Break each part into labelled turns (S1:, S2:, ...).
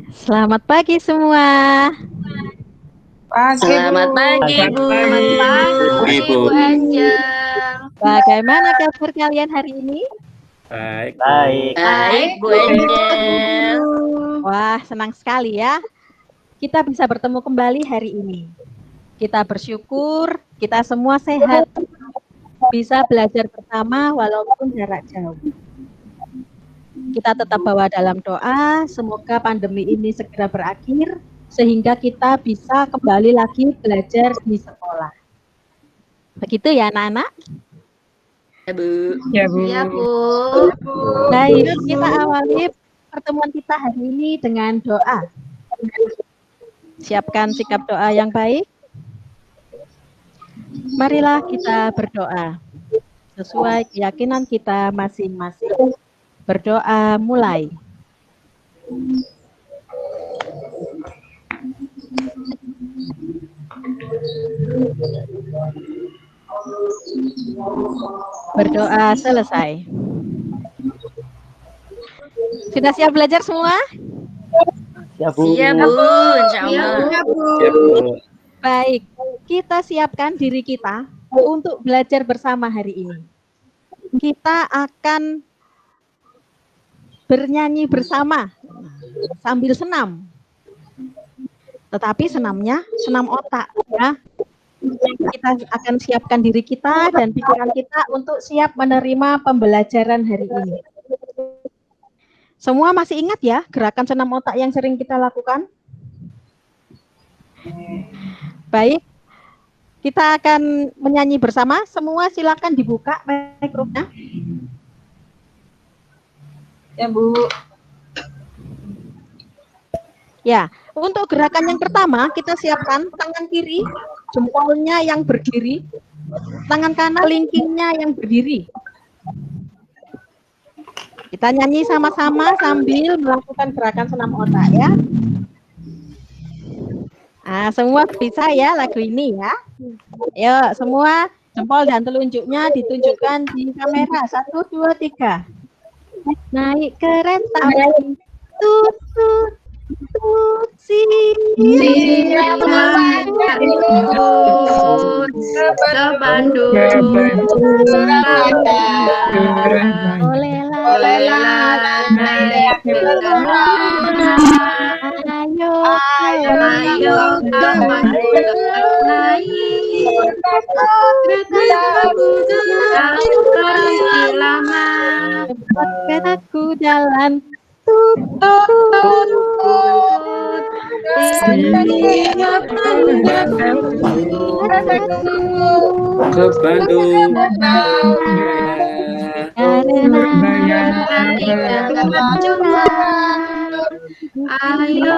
S1: Selamat pagi semua.
S2: Selamat pagi, Bu.
S3: Selamat pagi, Bu
S2: Angel.
S1: Bagaimana kabar kalian hari ini?
S3: Baik.
S2: Baik, Bu Angel.
S1: Wah, senang sekali ya. Kita bisa bertemu kembali hari ini. Kita bersyukur kita semua sehat. Bisa belajar bersama walaupun jarak jauh. Kita tetap bawa dalam doa, semoga pandemi ini segera berakhir, sehingga kita bisa kembali lagi belajar di sekolah. Begitu ya anak-anak?
S2: Ya, Bu.
S3: Ya, Bu.
S2: Ya, Bu.
S1: Baik, kita awali pertemuan kita hari ini dengan doa. Siapkan sikap doa yang baik. Marilah kita berdoa sesuai keyakinan kita masing-masing. Berdoa mulai. Berdoa selesai. Sudah siap belajar semua?
S3: Ya, Bu.
S2: Siap, Bu. Insya Allah.
S3: Ya, Bu.
S1: Baik, kita siapkan diri kita untuk belajar bersama hari ini. Kita akan bernyanyi bersama sambil senam. Tetapi senamnya senam otak ya. Kita akan siapkan diri kita dan pikiran kita untuk siap menerima pembelajaran hari ini. Semua masih ingat ya gerakan senam otak yang sering kita lakukan? Baik, kita akan menyanyi bersama. Semua silakan dibuka mikrofnya.
S2: Ya, Bu.
S1: Ya, untuk gerakan yang pertama kita siapkan tangan kiri, jempolnya yang berdiri, tangan kanan lingkingnya yang berdiri. Kita nyanyi sama-sama sambil melakukan gerakan senam otak ya. Nah, semua bisa ya lagu ini ya. Ayo, semua jempol dan telunjuknya ditunjukkan di kamera. 1, 2, 3. Naik kereta api, tut tut tut
S2: Siap ke Bandung.
S1: naik kereta. Ayo
S2: ke Bandung. Naik kereta lama.
S1: Cepat keretaku jalan, tut tut tut tut.
S3: Ke Bandung.
S2: Ayo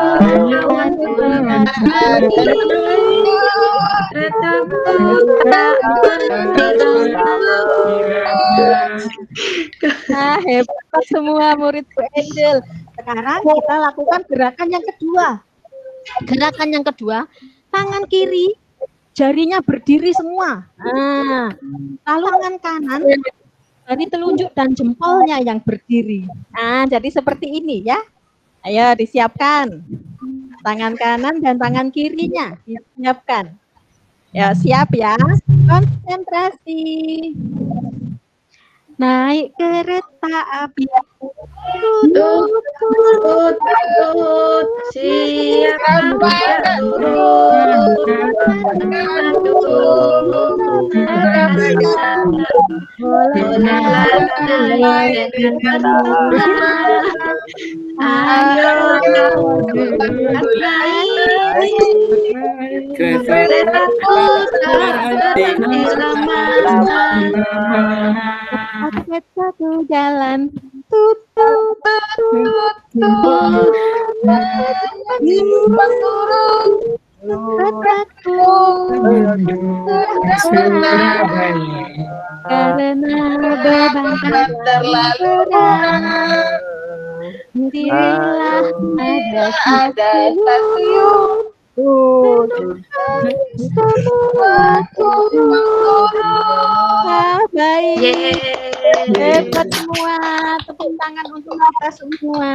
S1: Nah, hebat semua murid Bu Angel. Sekarang kita lakukan gerakan yang kedua. Gerakan yang kedua, tangan kiri jarinya berdiri semua. Nah, lalu tangan kanan jari telunjuk dan jempolnya yang berdiri. Nah, jadi seperti ini ya. Ayo disiapkan. Tangan kanan dan tangan kirinya disiapkan. Ya, siap ya. Konsentrasi. Naik kereta api.
S2: tut siap
S1: Satu jalan, tut tut tut tut. Karena beban terberat, dirilah ada stasiun. Baik, hebat semua. Tepuk tangan untuk kita semua.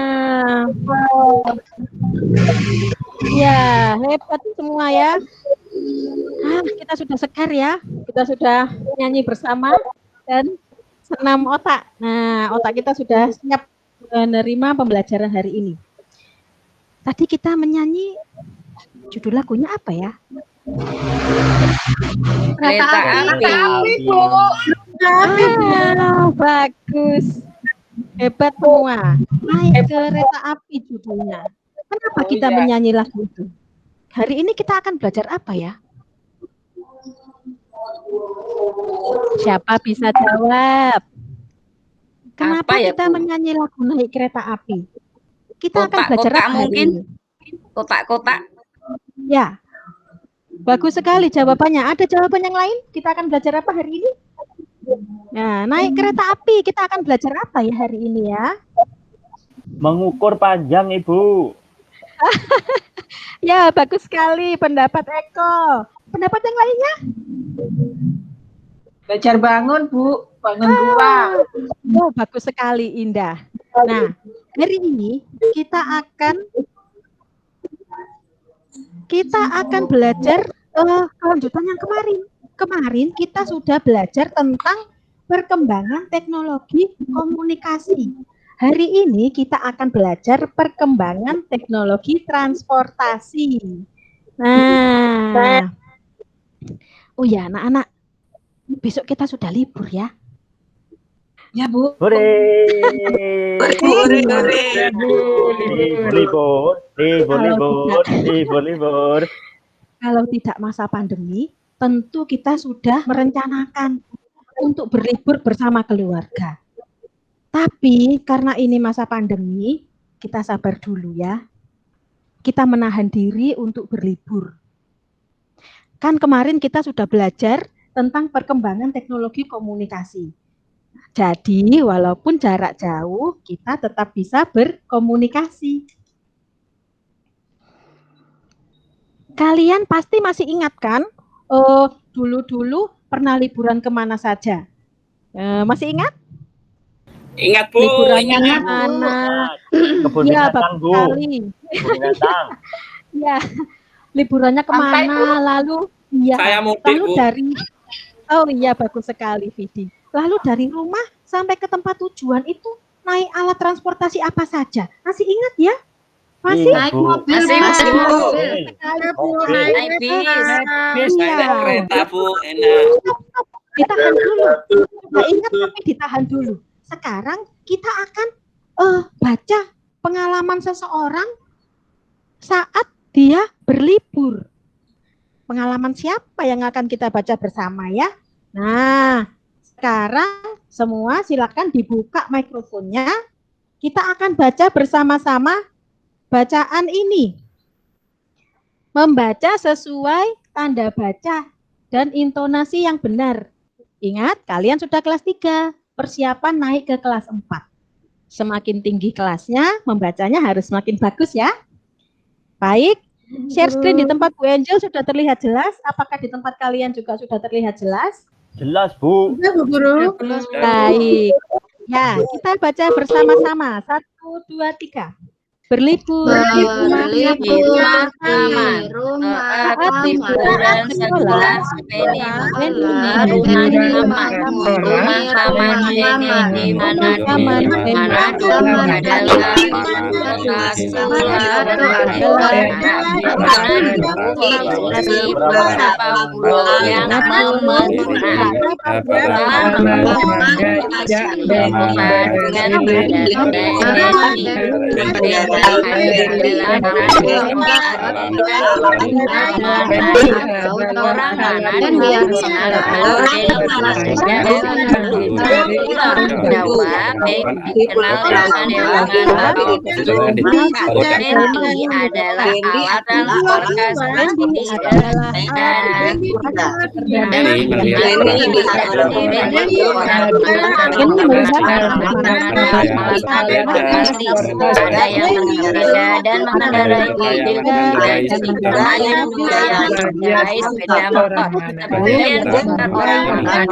S1: Ya, hebat semua ya. Kita sudah segar ya. Kita sudah nyanyi bersama dan senam otak. Nah, otak kita sudah siap menerima pembelajaran hari ini. Tadi kita menyanyi, judul lagunya apa ya?
S2: Kereta api.
S1: Bu. Bagus. Hebat semua. Naik kereta api judulnya. Kenapa kita menyanyi lagu itu? Hari ini kita akan belajar apa ya? Siapa bisa jawab? Kenapa
S2: Apa ya,
S1: kita
S2: Bu?
S1: menyanyi lagu naik kereta api? Kita akan belajar
S2: Kotak-kotak
S1: apa hari
S2: mungkin.
S1: ini?
S2: Kotak-kotak.
S1: Ya, bagus sekali jawabannya. Ada jawaban yang lain? Kita akan belajar apa hari ini? Nah, naik kereta api. Kita akan belajar apa ya hari ini ya?
S4: Mengukur panjang, Ibu.
S1: Ya, bagus sekali pendapat Eko. Pendapat yang lainnya?
S5: Belajar bangun, Bu. Bangun rumah.
S1: Oh, bagus sekali, Indah. Nah, hari ini kita akan belajar kelanjutan yang kemarin. Kemarin kita sudah belajar tentang perkembangan teknologi komunikasi. Hari ini kita akan belajar perkembangan teknologi transportasi. Nah, oh ya, anak-anak, besok kita sudah libur ya.
S5: Ya, Bu.
S4: Hore. Libur.
S1: Kalau tidak masa pandemi, tentu kita sudah merencanakan untuk berlibur bersama keluarga. Tapi karena ini masa pandemi, kita sabar dulu ya. Kita menahan diri untuk berlibur. Kan kemarin kita sudah belajar tentang perkembangan teknologi komunikasi. Jadi walaupun jarak jauh, kita tetap bisa berkomunikasi. Kalian pasti masih ingat kan? Dulu-dulu pernah liburan kemana saja? Masih ingat?
S3: Ingat, Bu.
S1: Liburannya
S3: Ingat.
S1: kemana?
S4: Kebun
S1: Ya,
S4: binatang,
S1: bagus
S4: Bu.
S1: sekali.
S4: Kebun binatang.
S1: Ya, liburannya kemana? Lalu, ya,
S3: Saya mudik,
S1: lalu
S3: Bu.
S1: dari, oh iya bagus sekali, Vidi. Lalu dari rumah sampai ke tempat tujuan itu naik alat transportasi apa saja? Masih ingat ya? Masih?
S4: Iya,
S2: Naik
S4: Bu.
S2: mobil,
S1: Masih,
S2: naik
S1: Bu.
S2: mobil.
S1: Naik
S2: Naik bis.
S1: Iya.
S3: Naik kereta, Bu. Enak.
S1: Ditahan dulu. Nggak ingat tapi ditahan dulu. Sekarang kita akan baca pengalaman seseorang saat dia berlibur. Pengalaman siapa yang akan kita baca bersama ya? Nah, sekarang semua silakan dibuka mikrofonnya. Kita akan baca bersama-sama bacaan ini. Membaca sesuai tanda baca dan intonasi yang benar. Ingat, kalian sudah kelas 3, persiapan naik ke kelas 4. Semakin tinggi kelasnya, membacanya harus semakin bagus ya. Baik, share screen di tempat Bu Angel sudah terlihat jelas. Apakah di tempat kalian juga sudah terlihat jelas?
S4: Jelas, Bu.
S1: Baik. Ya, kita baca bersama-sama. 1, 2, 3. Berlibur di rumah
S2: Bersama
S1: rumah
S2: saat liburan sekolah sepele rumah paman nenek di mana dulu adalah beberapa pulau yang mau menggunakan orang mana dan biar dikenal TNI adalah alat transportasi ada yang berbeda dan mengendarai mobil dan yang mengendarai sepeda motor. Kemudian orang ada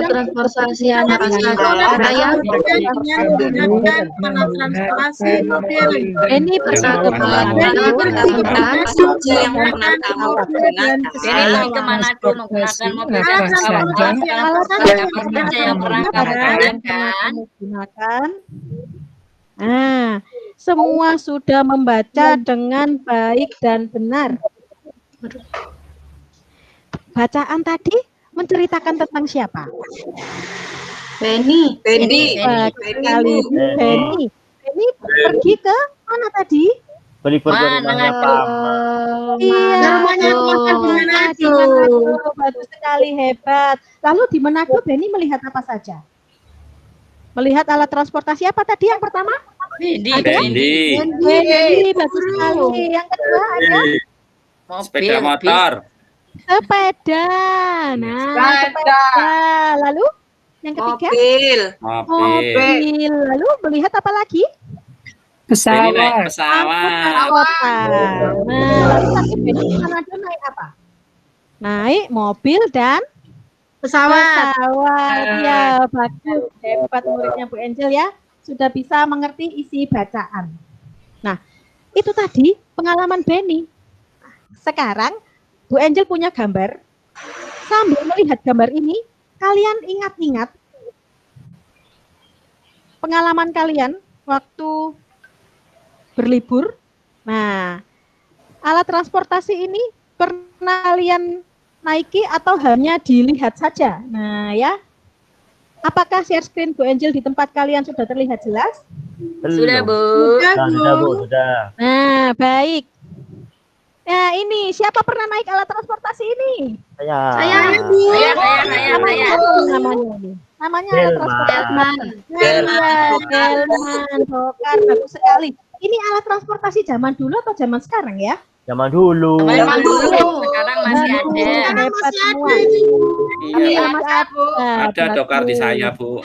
S6: transportasi anak saya
S1: Ini percakapan
S2: yang pernah kamu gunakan. Ini ke Manado menggunakan mobil yang pernah kamu gunakan.
S1: Nah, semua sudah membaca dengan baik dan benar. Bacaan tadi menceritakan tentang siapa?
S6: Benny
S1: Bagus sekali, Benny. Benny pergi ke mana tadi?
S4: Pelipur ke rumahnya Paman.
S1: Iya,
S6: Manado.
S1: bagus sekali, hebat. Lalu di Manado Benny melihat apa saja? Melihat alat transportasi apa tadi yang pertama?
S3: Bendi.
S1: Benny, bagus sekali. Yang kedua ada
S3: Sepeda motor.
S1: sepeda. Nah, sepeda. Lalu yang ketiga mobil. Lalu melihat apa lagi?
S3: Bendi naik pesawat.
S1: Nah, lalu tadi Benny di Manado naik apa? Naik mobil dan pesawat. Ya, bagus. Hebat muridnya Bu Angel ya. Sudah bisa mengerti isi bacaan. Nah, itu tadi pengalaman Benny. Sekarang Bu Angel punya gambar. Sambil melihat gambar ini, kalian ingat-ingat pengalaman kalian waktu berlibur. Nah, alat transportasi ini pernah kalian naiki atau hanya dilihat saja? Nah, ya. Apakah share screen Bu Angel di tempat kalian sudah terlihat jelas?
S2: Sudah, Bu.
S4: Sudah, Bu. Sudah.
S1: Nah, baik. Nah, ini siapa pernah naik alat transportasi ini?
S4: Saya.
S1: Namanya ini. Namanya alat transportasi. Delman. Bukan, bagus sekali. Ini alat transportasi zaman dulu atau zaman sekarang ya?
S4: Zaman dulu.
S2: Sekarang masih ada.
S1: Hebat semua.
S3: Iya,
S1: Ada
S3: ada dokar di saya, Bu.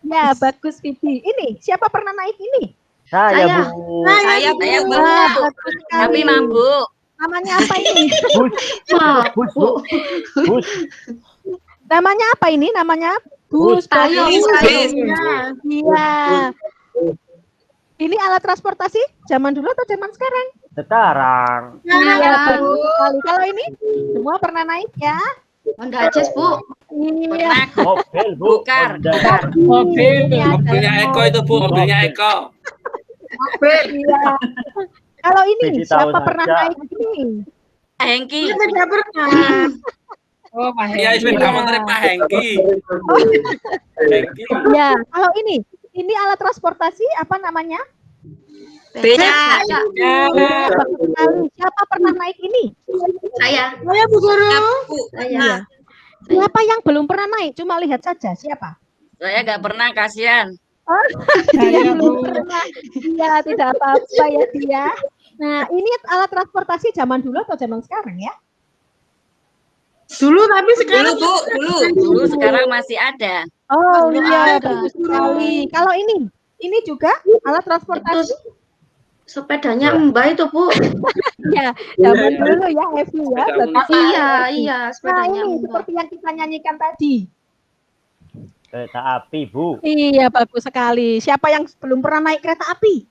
S1: Ya, bagus Vivi. Ini siapa pernah naik ini?
S4: Saya, Bu.
S2: Saya
S1: Bagus sekali.
S2: tapi mabuk.
S1: Namanya apa ini?
S4: Bus, Bu. Bus.
S1: Namanya apa ini? Namanya bus. Iya. Ini alat transportasi zaman dulu atau zaman sekarang?
S4: Sekarang.
S1: Iya, bagus sekali. Kalau ini semua pernah naik ya?
S6: Honda Jazz, Bu.
S1: Iya.
S4: Mobil, Bu.
S2: Bukar.
S4: Honda.
S3: Mobilnya Eko itu, Bu. Mobilnya Eko.
S1: Iya. Kalau ini
S4: Jadi
S1: siapa
S4: tahu
S1: pernah
S4: saja.
S1: naik ini?
S2: Hengki.
S3: Iya, sepeda motor Pak Hengki. Hengki.
S1: Ya, kalau ini alat transportasi apa namanya?
S2: Beca.
S1: Bagus sekali. Siapa pernah naik ini?
S6: Saya.
S1: Bu Guru.
S6: Saya.
S1: Siapa yang belum pernah naik? Cuma lihat saja. Siapa?
S2: Saya nggak pernah, kasihan.
S1: Dia belum pernah. Iya, tidak apa-apa ya dia. Nah, ini alat transportasi zaman dulu atau zaman sekarang ya?
S5: Dulu tapi sekarang
S2: Dulu, Bu. Dulu sekarang masih ada.
S1: Oh iya,
S6: ada.
S1: bagus sekali. Kalau ini juga alat transportasi.
S6: Sepedanya Mbak itu, Bu.
S1: Ya, zaman dulu ya, Evi ya. Bagus.
S6: Iya,
S1: Nah,
S6: sepedanya
S1: ini
S6: Mbak.
S1: seperti yang kita nyanyikan tadi.
S4: Kereta api, Bu.
S1: Iya, bagus sekali. Siapa yang belum pernah naik kereta api?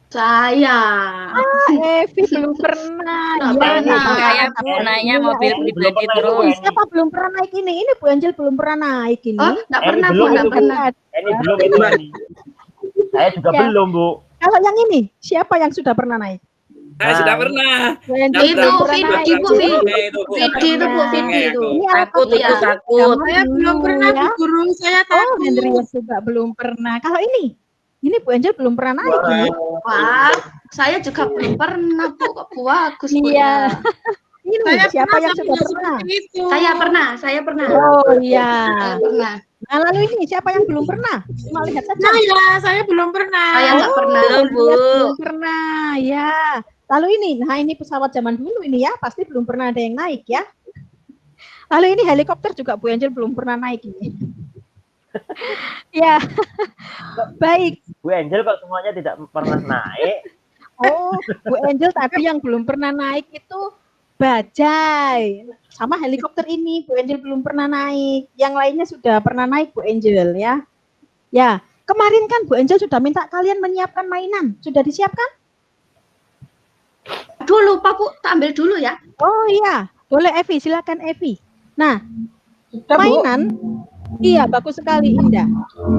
S6: Saya.
S1: Evi belum pernah.
S6: Nggak pernah.
S2: Saya naiknya mobil pribadi terus.
S1: Siapa belum pernah naik ini? Ini Bu Angel belum pernah naik ini.
S6: Oh, enggak pernah, Bu,
S4: belum
S6: enggak
S4: itu, Bu.
S6: pernah.
S4: Ini belum itu. Saya juga
S1: Ya.
S4: belum, Bu.
S1: Kalau yang ini, siapa yang sudah pernah naik?
S3: Saya sudah pernah.
S1: Bu Angel
S6: Itu,
S1: belum pernah
S6: Vidi,
S1: naik.
S6: Bu, Vidi itu, Bu, Vidi itu.
S1: Ini alat
S2: Takut,
S1: transportasi
S2: takut.
S1: zaman
S5: saya belum
S1: dulu,
S5: pernah
S1: ya.
S5: Bu Guru, saya
S1: Oh,
S5: takut.
S1: Hendrias juga belum pernah. Kalau ini Bu Angel belum pernah naik ini.
S6: Wah, saya juga belum pernah, Bu. Kok bagus, Bu.
S1: Iya.
S6: Ya.
S1: Ini
S5: Saya
S1: siapa
S5: pernah
S1: yang
S5: sampai
S1: sudah pernah?
S5: seperti itu.
S6: Saya pernah.
S1: Oh iya.
S6: Saya pernah.
S1: Nah, lalu ini siapa yang belum pernah? Cuma lihat saja.
S5: Saya belum pernah.
S6: Saya enggak pernah.
S2: Belum, Bu.
S1: Lihat belum pernah. Ya. Lalu ini, nah ini pesawat zaman dulu ini ya, pasti belum pernah ada yang naik ya. Lalu ini helikopter juga Bu Angel belum pernah naik ini. Ya, baik.
S4: Bu Angel kok semuanya tidak pernah naik?
S1: Oh, Bu Angel tadi yang belum pernah naik itu bajai. Sama helikopter ini, Bu Angel belum pernah naik. Yang lainnya sudah pernah naik Bu Angel ya. Ya, kemarin kan Bu Angel sudah minta kalian menyiapkan mainan. Sudah disiapkan?
S6: Aduh lupa Bu, tak ambil dulu ya.
S1: Oh iya, boleh Evi, silakan Evi. Nah,
S5: Sudah, Bu.
S1: mainan, iya bagus sekali Indah.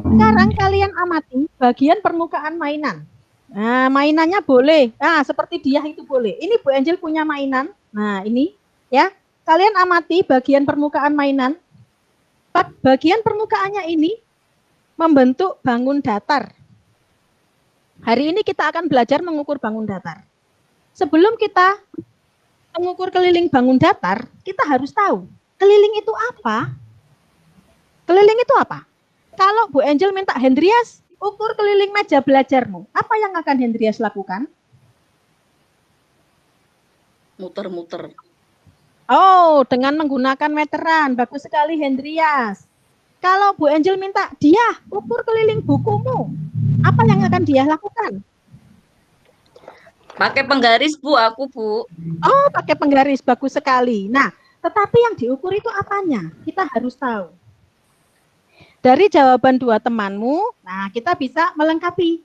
S1: Sekarang kalian amati bagian permukaan mainan. Nah, mainannya boleh. Nah, seperti dia itu boleh. Ini Bu Angel punya mainan. Nah, ini ya. Kalian amati bagian permukaan mainan. Bagian permukaannya ini membentuk bangun datar. Hari ini kita akan belajar mengukur bangun datar. Sebelum kita mengukur keliling bangun datar, kita harus tahu keliling itu apa? Keliling itu apa? Kalau Bu Angel minta Hendrias, ukur keliling meja belajarmu. Apa yang akan Hendrias lakukan?
S2: Muter-muter.
S1: Oh, dengan menggunakan meteran. Bagus sekali Hendrias. Kalau Bu Angel minta, dia ukur keliling bukumu. Apa yang akan dia lakukan?
S2: Pakai penggaris Bu, aku Bu.
S1: Oh, pakai penggaris. Bagus sekali. Nah, tetapi yang diukur itu apanya? Kita harus tahu. Dari jawaban dua temanmu, nah kita bisa melengkapi.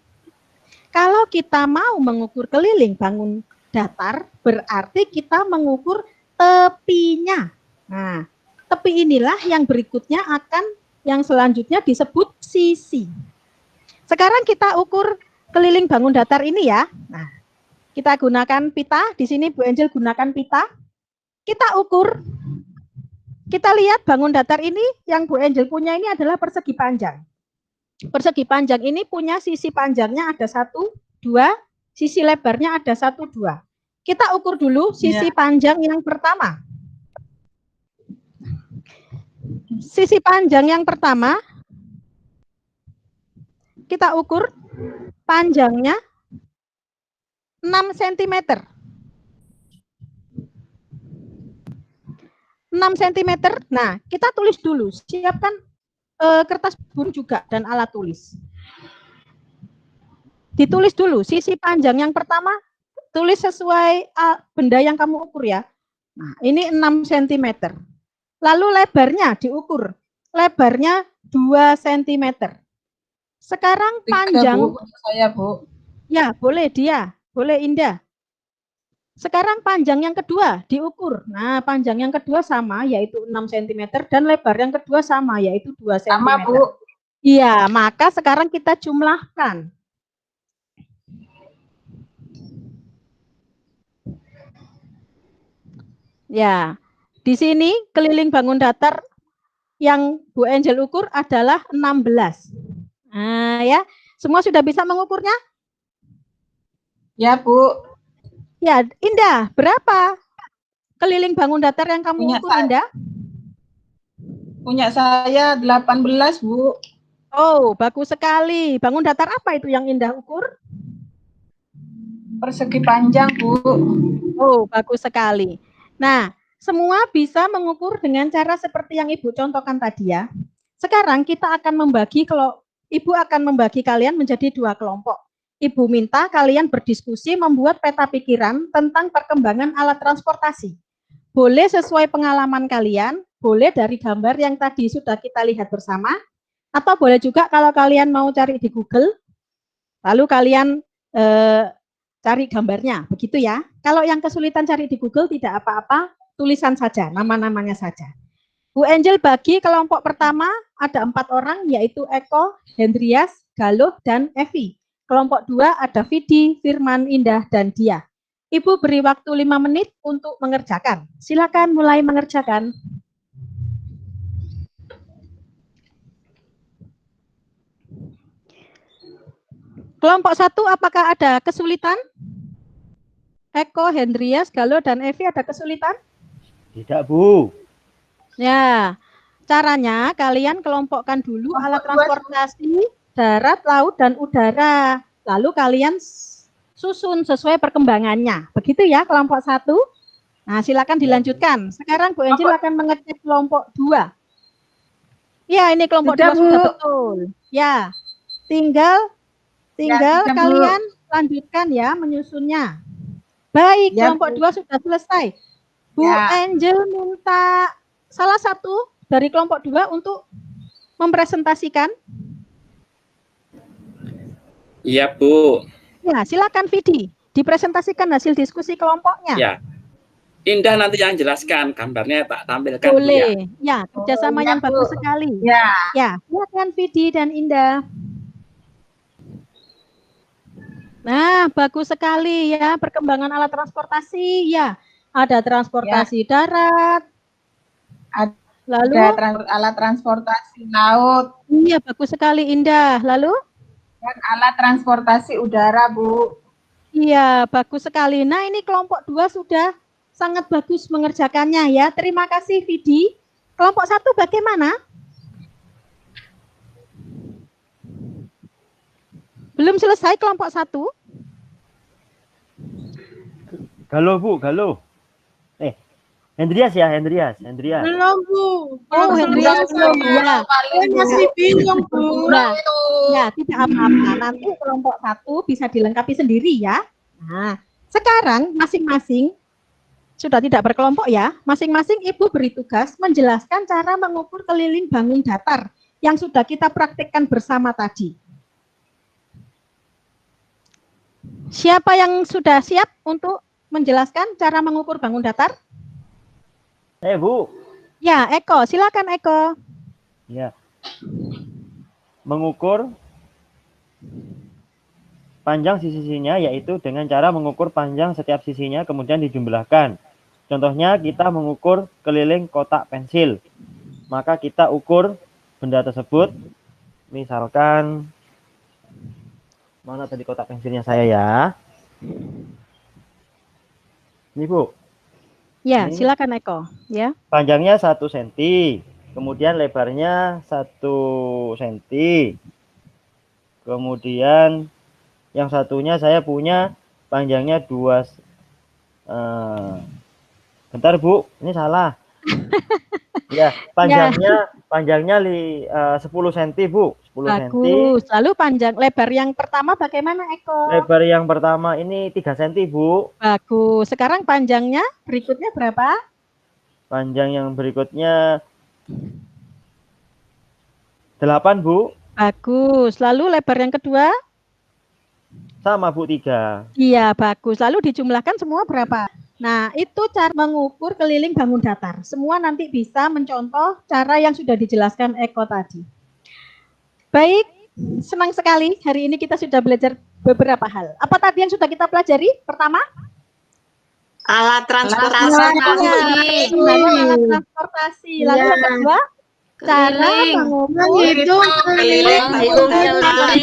S1: Kalau kita mau mengukur keliling bangun datar, berarti kita mengukur tepinya. Nah, tepi inilah yang berikutnya yang selanjutnya disebut sisi. Sekarang kita ukur keliling bangun datar ini ya. Nah, kita gunakan pita. Di sini Bu Angel gunakan pita. Kita ukur. Kita lihat bangun datar ini yang Bu Angel punya ini adalah persegi panjang. Persegi panjang ini punya sisi panjangnya ada 1, 2, sisi lebarnya ada 1, 2. Kita ukur dulu sisi panjang yang pertama. Sisi panjang yang pertama, kita ukur panjangnya 6 cm. 6 cm. Nah, kita tulis dulu. Siapkan kertas bun juga dan alat tulis. Ditulis dulu sisi panjang yang pertama, tulis sesuai benda yang kamu ukur ya. Nah, ini 6 cm. Lalu lebarnya diukur. Lebarnya 2 cm. Sekarang panjang.
S5: Bu, saya Bu.
S1: Ya, boleh dia. Boleh Indah. Sekarang panjang yang kedua diukur. Nah, panjang yang kedua sama, yaitu 6 cm. Dan lebar yang kedua sama, yaitu 2 cm.
S5: Sama Bu.
S1: Iya, maka sekarang kita jumlahkan. Ya, di sini keliling bangun datar yang Bu Angel ukur adalah 16. Nah, ya, semua sudah bisa mengukurnya?
S5: Ya Bu.
S1: Ya, Indah, berapa keliling bangun datar yang kamu
S5: Punya
S1: ukur, Indah?
S5: Punya saya 18 Bu.
S1: Oh, bagus sekali. Bangun datar apa itu yang Indah ukur?
S5: Persegi panjang Bu.
S1: Oh, bagus sekali. Nah, semua bisa mengukur dengan cara seperti yang Ibu contohkan tadi ya. Sekarang kita akan membagi, Ibu akan membagi kalian menjadi 2 kelompok. Ibu minta kalian berdiskusi membuat peta pikiran tentang perkembangan alat transportasi. Boleh sesuai pengalaman kalian, boleh dari gambar yang tadi sudah kita lihat bersama, atau boleh juga kalau kalian mau cari di Google, lalu kalian cari gambarnya, begitu ya. Kalau yang kesulitan cari di Google tidak apa-apa, tulisan saja, nama-namanya saja. Bu Angel bagi kelompok pertama ada 4 orang, yaitu Eko, Hendrias, Galuh, dan Evi. Kelompok 2 ada Vidi, Firman, Indah, dan Dia. Ibu beri waktu 5 menit untuk mengerjakan. Silakan mulai mengerjakan. Kelompok 1 apakah ada kesulitan? Eko, Hendrias, Galuh, dan Evi ada kesulitan?
S4: Tidak Bu.
S1: Ya, caranya kalian kelompokkan dulu alat transportasi darat, laut, dan udara. Lalu kalian susun sesuai perkembangannya. Begitu ya kelompok 1. Nah, silakan dilanjutkan. Sekarang Bu Angel akan mengecek kelompok 2. Ya, ini kelompok 2 sudah betul. Ya, tinggal
S5: sudah, Bu.
S1: kalian lanjutkan ya menyusunnya. Baik,
S5: Ya,
S1: kelompok
S5: Bu.
S1: 2 sudah selesai. Bu
S5: Ya.
S1: Angel minta salah satu dari kelompok 2 untuk mempresentasikan.
S3: Iya, Bu.
S1: Ya, silakan Vidi. Dipresentasikan hasil diskusi kelompoknya.
S3: Ya. Indah nanti yang jelaskan, gambarnya tak tampilkan. Bu, ya.
S1: Boleh. Ya, kerjasama
S5: ya,
S1: yang
S5: Bu.
S1: bagus sekali.
S5: Ya.
S1: Ya, silakan Vidi dan Indah. Nah, bagus sekali ya perkembangan alat transportasi. Ya, ada transportasi darat. Lalu
S5: Alat transportasi laut.
S1: Iya, bagus sekali Indah. Lalu?
S5: Dan alat transportasi udara, Bu.
S1: Iya, bagus sekali. Nah, ini kelompok 2 sudah sangat bagus mengerjakannya ya. Terima kasih Vidi. Kelompok 1 bagaimana? Belum selesai kelompok 1?
S4: Galuh, Bu, galuh. Hendrias ya, Hendrias.
S5: Belum, Bu.
S1: Oh, Hendrias belum ya.
S5: Masih bingung, Bu.
S1: Ya, tidak apa-apa. Nanti kelompok 1 bisa dilengkapi sendiri ya. Nah, sekarang masing-masing sudah tidak berkelompok ya. Masing-masing Ibu beri tugas menjelaskan cara mengukur keliling bangun datar yang sudah kita praktikkan bersama tadi. Siapa yang sudah siap untuk menjelaskan cara mengukur bangun datar?
S4: Bu.
S1: Ya, Eko. Silakan Eko.
S4: Ya. Mengukur panjang sisi-sisinya yaitu dengan cara mengukur panjang setiap sisinya kemudian dijumlahkan. Contohnya kita mengukur keliling kotak pensil. Maka kita ukur benda tersebut. Misalkan mana tadi kotak pensilnya saya ya. Ini Bu.
S1: Ya,
S4: Ini
S1: silakan Eko. Ya.
S4: panjangnya 1 cm. Kemudian lebarnya 1 cm. Kemudian yang satunya saya punya panjangnya 2. Bentar Bu, ini salah. Ya, panjangnya 10 cm Bu. 10 cm.
S1: Bagus. Lalu panjang lebar yang pertama bagaimana Eko?
S4: Lebar yang pertama ini 3 cm Bu.
S1: Bagus. Sekarang panjangnya berikutnya berapa?
S4: Panjang yang berikutnya 8 Bu.
S1: Bagus. Lalu lebar yang kedua?
S4: Sama Bu, 3.
S1: Iya, bagus. Lalu dijumlahkan semua berapa? Nah, itu cara mengukur keliling bangun datar. Semua nanti bisa mencontoh cara yang sudah dijelaskan Eko tadi. Baik, senang sekali. Hari ini kita sudah belajar beberapa hal. Apa tadi yang sudah kita pelajari? Pertama?
S2: Alat transportasi.
S1: Alat transportasi. Lalu yang kedua? Cara mengukur
S2: Keliling bangun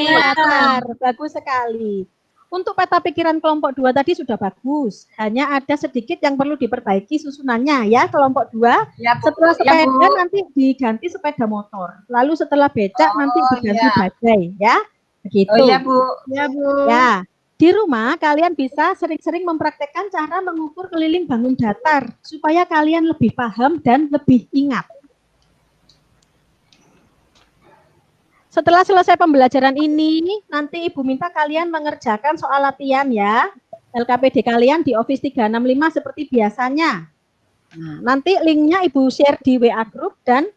S1: datar. Bagus sekali. Untuk peta pikiran kelompok 2 tadi sudah bagus. Hanya ada sedikit yang perlu diperbaiki susunannya ya kelompok 2.
S5: Ya, Bu.
S1: Setelah sepeda
S5: Ya, Bu.
S1: nanti diganti sepeda motor. Lalu setelah becak nanti diganti bajai ya. Begitu.
S5: Oh iya, Bu. Ya, Bu.
S1: Ya. Di rumah kalian bisa sering-sering mempraktekkan cara mengukur keliling bangun datar supaya kalian lebih paham dan lebih ingat. Setelah selesai pembelajaran ini, nanti Ibu minta kalian mengerjakan soal latihan ya. LKPD kalian di Office 365 seperti biasanya. Nah, nanti linknya Ibu share di WA Group dan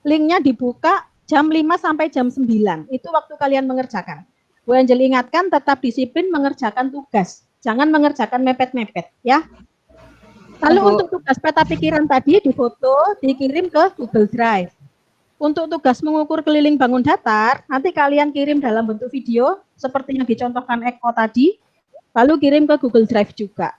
S1: linknya dibuka jam 5 sampai jam 9. Itu waktu kalian mengerjakan. Bu Angel ingatkan tetap disiplin mengerjakan tugas. Jangan mengerjakan mepet-mepet ya. Lalu untuk tugas peta pikiran tadi difoto, dikirim ke Google Drive. Untuk tugas mengukur keliling bangun datar, nanti kalian kirim dalam bentuk video seperti yang dicontohkan Eko tadi, lalu kirim ke Google Drive juga.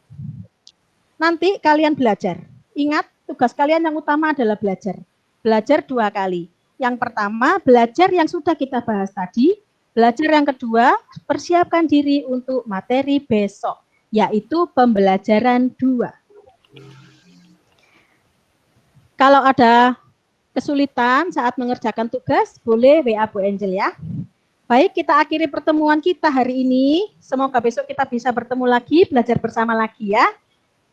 S1: Nanti kalian belajar. Ingat, tugas kalian yang utama adalah belajar. Belajar 2 kali. Yang pertama, belajar yang sudah kita bahas tadi. Belajar yang kedua, persiapkan diri untuk materi besok, yaitu pembelajaran 2. Kalau ada kesulitan saat mengerjakan tugas, boleh WA Bu Angel ya. Baik, kita akhiri pertemuan kita hari ini. Semoga besok kita bisa bertemu lagi, belajar bersama lagi ya.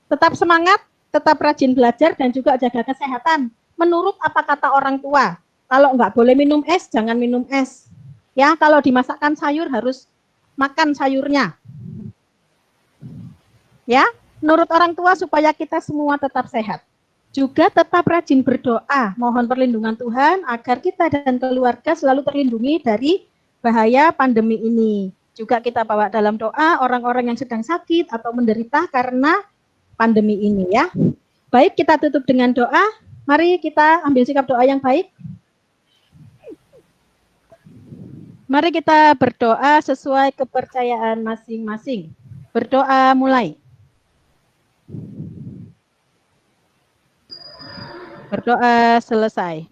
S1: Tetap semangat, tetap rajin belajar, dan juga jaga kesehatan. Menurut apa kata orang tua, kalau nggak boleh minum es, jangan minum es. Ya, kalau dimasakkan sayur harus makan sayurnya. Ya, menurut orang tua supaya kita semua tetap sehat. Juga tetap rajin berdoa, mohon perlindungan Tuhan agar kita dan keluarga selalu terlindungi dari bahaya pandemi ini. Juga kita bawa dalam doa orang-orang yang sedang sakit atau menderita karena pandemi ini ya. Baik, kita tutup dengan doa. Mari kita ambil sikap doa yang baik. Mari kita berdoa sesuai kepercayaan masing-masing. Berdoa mulai. Berdoa selesai.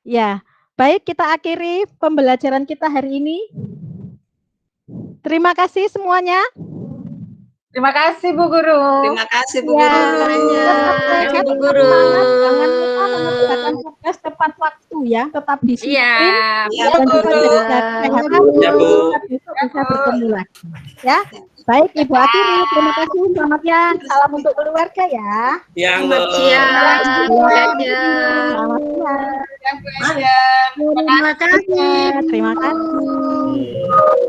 S1: Ya. Baik, kita akhiri pembelajaran kita hari ini. Terima kasih semuanya.
S5: Terima kasih Bu Guru.
S2: Terima kasih Bu
S1: Ya,
S2: Guru.
S1: tetap sehat,
S2: Bu
S1: tetap
S2: Guru.
S1: semangat, jangan lupa mengerjakan tugas tepat waktu ya, tetap disiplin.
S2: Iya,
S1: Dan juga
S2: Guru.
S1: jaga kesehatan.
S3: Ya, Bu.
S1: Kita besok bisa bertemu lagi. Ya, baik Ibu akhiri. Terima kasih. Selamat siang. Salam untuk keluarga ya.
S3: Yang
S2: Selamat siang.
S1: Selamat siang.
S5: Ya, Bu Eda.
S1: Terima kasih. Terima kasih.